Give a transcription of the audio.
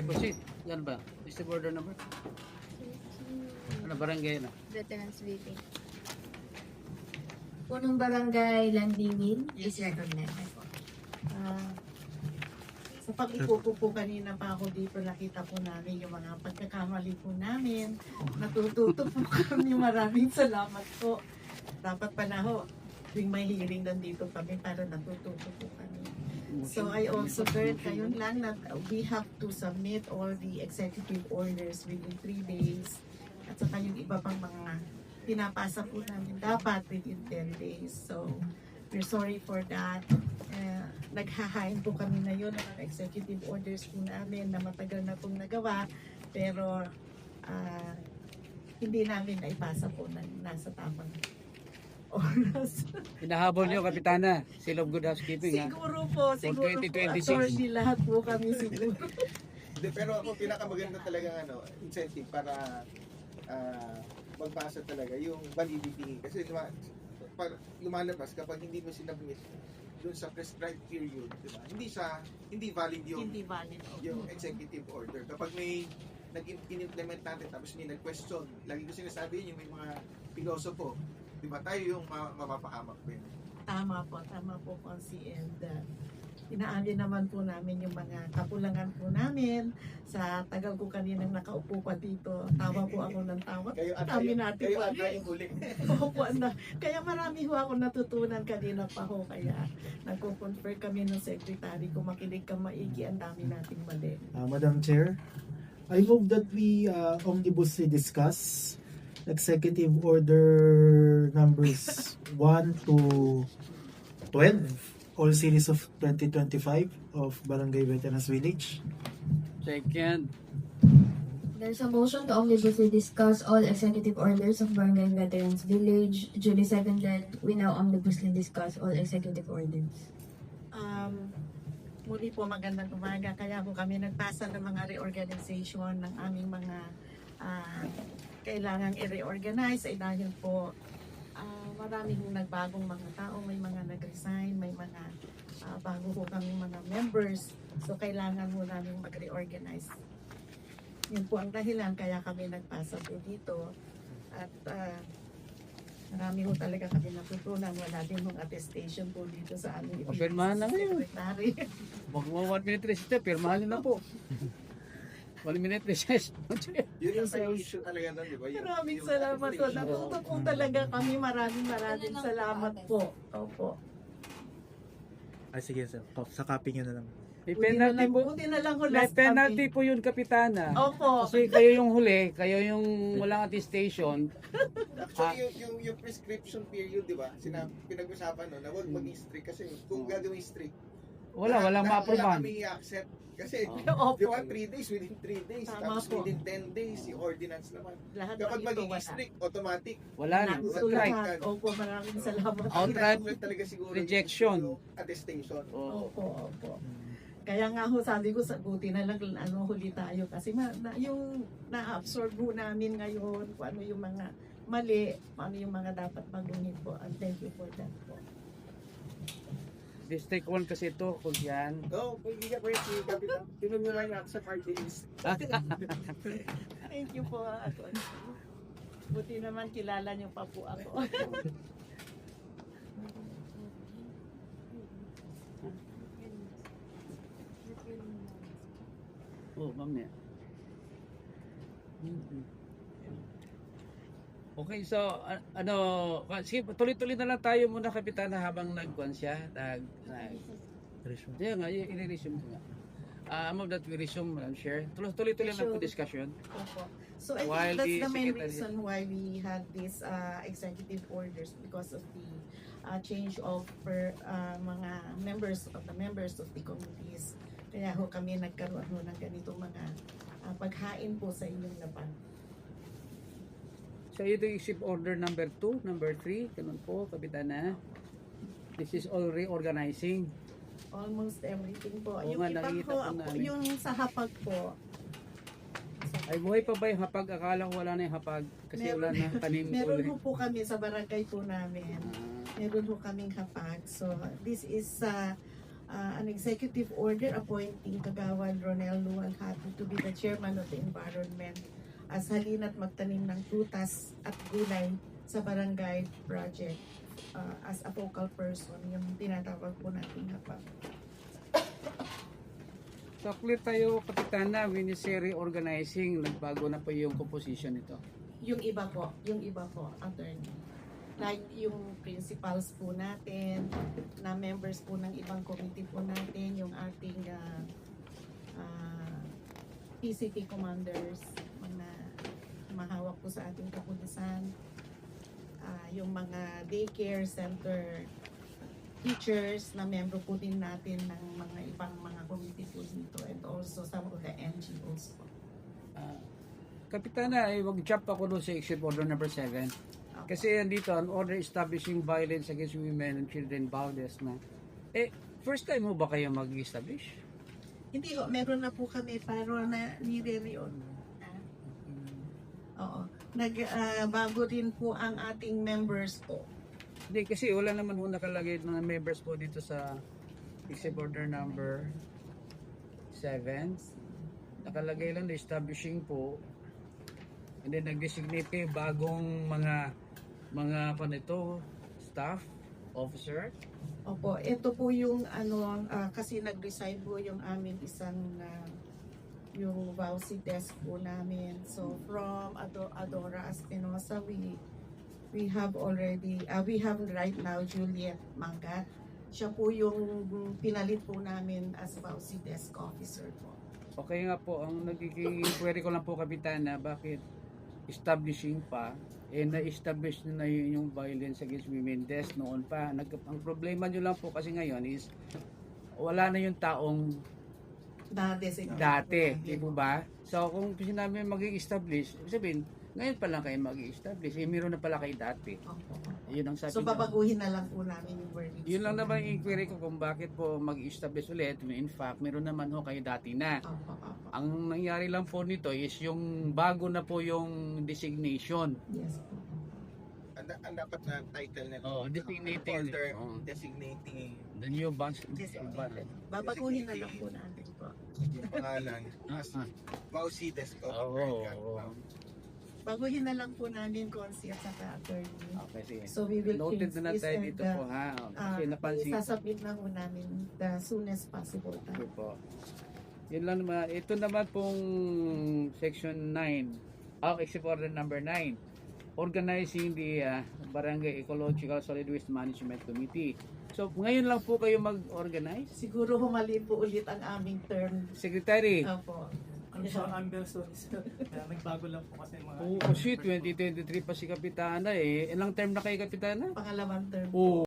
Proceed. Yan ba? Is the border number? Ano barangay na? Veterans Village. Punong barangay Landingin. Yes, recognize po. Sa pag-ipupo po kanina pa ako dito, nakita po namin yung mga pagkakamali po namin. Natututo po kami. Maraming salamat po. Dapat pala ho, tuwing may hearing nandito kami para natututo po kami. So I also heard kayo lang na we have to submit all the executive orders within 3 days. At saka yung iba pang mga pinapasa po namin dapat within 10 days. So we're sorry for that. Naghahain po kami ngayon ng mga executive orders po namin na matagal na pong nagawa. Pero hindi namin naipasa po na nasa tamang oras. Hinahabol niyo, Kapitana. Seal of Good Housekeeping, ha? Siguro po, siguro po. 2026. Attorney, lahat po kami siguro. Hindi, pero ako pinakamaganda talaga incentive para magbasa talaga yung validity. Kasi lumalabas kapag hindi mo sinabmit doon sa prescribed period, di ba? Hindi valid yung Hindi valid. yung executive order. Kapag may nag-implement natin tapos may nag-question, lagi ko sinasabi yun, yung may mga pilosopo, di ba tayo yung mapapahamak po yun. Tama po, Consi. And inaali naman po namin yung mga kapulangan po namin. Sa tagal ko kaninang nakaupo pa dito, tawa po ako ng tawa. Kayo Kami natin kayo po. yung huli. Opo, kaya marami ho ako natutunan kanina pa ho. Kaya nagko-confer kami ng secretary. Kung makinig ka maigi, ang dami nating mali. Madam Chair, I move that we omnibussly discuss Executive Order numbers 1 to 12, all series of 2025 of Barangay Veterans Village. Second. There's a motion to omnibussly discuss all executive orders of Barangay Veterans Village. Duly seconded, we now omnibussly discuss all executive orders. Muli po magandang umaga. Kaya po kami nagpasa ng mga reorganization ng aming mga kailangang i-reorganize ay dahil po maraming nagbagong mga tao, may mga nag-resign, may mga bago po kami mga members. So kailangan po namin mag-reorganize. Yun po ang dahilan kaya kami nagpasa po dito. At marami po talaga kami natutunan. Wala din mong attestation po dito sa aming Pirmahan na ngayon. secretary. Magmo 1 minute recess, pirmahan niyo na po. 1 minute recess. Yun yung sa issue talaga nun, di ba? Maraming salamat po. Natuto po talaga kami. Maraming salamat po. Opo. Ay sige sir, sa copy nyo na lang. May penalty po. Buti na lang ko May last penalty po yun, Kapitana. Opo. Kasi kayo yung huli, kayo yung walang attestation. Actually, yung prescription period, di ba? Pinag-usapan no, na huwag maging strict kasi kung gagawin strict, Walang wala ma-approvean. kami i-accept. Kasi, Opo. di ba, 3 days, within 3 days, Tama tapos po. within 10 days, yung ordinance naman. Lahat Kapag po ito magiging wala. strict, automatic. Wala na. Lahat. Strike. Opo, maraming salamat. Outright Kailangan talaga siguro rejection. yung attestation. Oo. Opo. Kaya nga ho, sabi ko, buti na lang huli tayo kasi yung na-absorb ho namin ngayon kung ano yung mga mali, kung ano yung mga dapat baguhin po. And thank you for that po. District 1 kasi ito, kung yan. No, kung hindi ka pwede, Kapitan, tinumulan natin sa party list. Thank you po. Buti naman kilala niyo pa po ako. Oo, ma'am niya. Okay, so sige, tuloy-tuloy na lang tayo muna, Kapitana, habang nagkuhan siya. Yeah, nga, i-resume ko nga. Move that we resume, Madam Chair. Tuloy-tuloy lang po discussion. Opo. So I While think that's the the main secretary- reason why we had these executive orders because of the change of mga members of the committees. Kaya ho kami nagkaroon ho ng ganitong mga paghain po sa inyong laban. So ito yung executive order number 2, number 3, ganun po, Kapitana. This is all reorganizing. Almost everything po. Oo Yung nga, iba nakikita po, po namin. yung sa hapag po, Ay, buhay pa ba yung hapag? Akala ko wala na yung hapag. Kasi wala na tanim meron ulit. ho po kami sa barangay po namin. Meron ho kaming hapag. So, this is an executive order appointing Kagawad Ronel Luwalhati to be the chairman of the environment as halina't magtanim ng prutas at gulay sa barangay project as a focal person, yung tinatawag po natin HAPAP. So clear tayo, Kapitana, when you say reorganizing, nagbago na po yung composition nito. Yung iba po, attorney. Like yung principals po natin, na members po ng ibang committee po natin, yung ating PCT commanders, mga mahawak po sa ating kapulisan, yung mga daycare center teachers na membro po din natin ng mga ibang mga committee po dito, and also some of the NGOs po. Kapitana, mag-jump ako doon sa Executive Order number 7. Kasi andito, an order establishing violence against women and children Valdez na. First time mo ba kayo mag-establish? Hindi ho, meron na po kami pero na nire-reon. Oo. Bago din po ang ating members po. Hindi, kasi wala naman po nakalagay ng members po dito sa Executive Order number 7. Nakalagay lang na establishing po. And then nag-designate kayo bagong mga panito, staff, officer. Opo, ito po yung kasi nag-resign po yung aming isang yung VAUSI desk po namin. So from Adora Espinosa, we have already, we have right now Juliet Mangat. Siya po yung pinalit po namin as VAUSI desk officer po. Okay nga po, ang nagiging query ko lang po, Kapitana, bakit establishing pa, na-establish na yung violence against women desk noon pa. Ang problema nyo lang po kasi ngayon is wala na yung taong dati, di po ba? So kung sinabi mag-i-establish, sabihin, ngayon pa lang kayo mag-i-establish, meron na pala kayo dati. Yun ang sabi So niya. babaguhin na lang po namin yung wording. Yun lang naman yung inquiry ko kung bakit po mag-establish ulit. In fact, meron naman ho kayo dati na. Opo. Ang nangyari lang po nito is yung bago na po yung designation. Yes po. Ang dapat na title nito. Designating. Order designating The new bunch. Babaguhin na lang po natin po. yung pangalan as VAUSI desk officer. Baguhin na lang po namin konsi at saka attorney. Okay, sige. So we will Noted change na this tayo and dito po ha. Kasi napansin ko isasubmit na po namin the soonest possible time. po. Yun lang naman. Ito naman pong section 9. Except order number 9. Organizing the Barangay Ecological Solid Waste Management Committee. So ngayon lang po kayo mag-organize? Siguro humali po ulit ang aming term. Secretary. Opo. Ano sa Amberson? Nagbago lang po kasi mga... Oo, kasi 2023 pa si Kapitana eh. Ilang term na kayo, Kapitana? Pangalawang term. Oo.